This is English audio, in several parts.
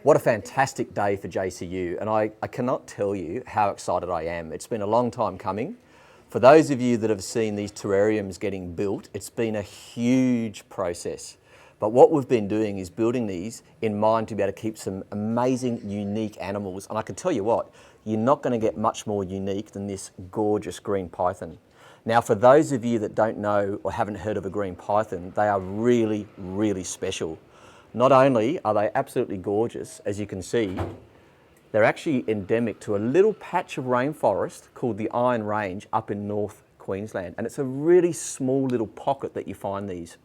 What a fantastic day for JCU, and I cannot tell you how excited I am. It's been a long time coming. For those of you that have seen these terrariums getting built, it's been a huge process. But what we've been doing is building these in mind to be able to keep some amazing, unique animals. And I can tell you what, you're not going to get much more unique than this gorgeous green python. Now, for those of you that don't know or haven't heard of a green python, they are really, really special. Not only are they absolutely gorgeous, as you can see, they're actually endemic to a little patch of rainforest called the Iron Range up in North Queensland. And it's a really small little pocket that you find these.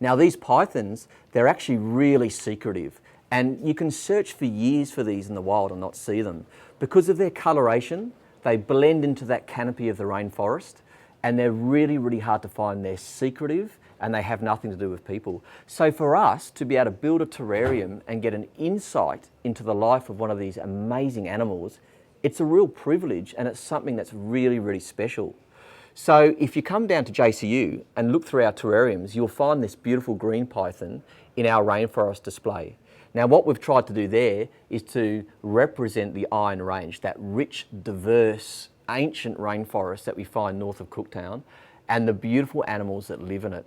Now, these pythons, they're actually really secretive. And you can search for years for these in the wild and not see them. Because of their coloration, they blend into that canopy of the rainforest, and they're really, really hard to find. They're secretive, and they have nothing to do with people. So for us to be able to build a terrarium and get an insight into the life of one of these amazing animals, it's a real privilege, and it's something that's really, really special. So if you come down to JCU and look through our terrariums, you'll find this beautiful green python in our rainforest display. Now, what we've tried to do there is to represent the Iron Range, that rich, diverse, ancient rainforest that we find north of Cooktown, and the beautiful animals that live in it.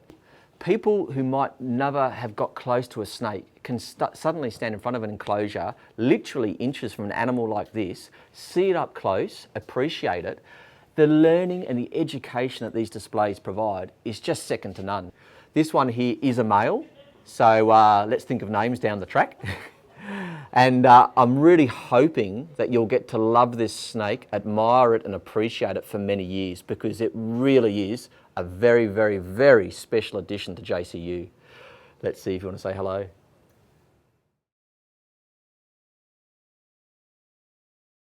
People who might never have got close to a snake can suddenly stand in front of an enclosure, literally inches from an animal like this, see it up close, appreciate it. The learning and the education that these displays provide is just second to none. This one here is a male, so let's think of names down the track. And I'm really hoping that you'll get to love this snake, admire it and appreciate it for many years, because it really is a very, very, very special addition to JCU. Let's see if you want to say hello.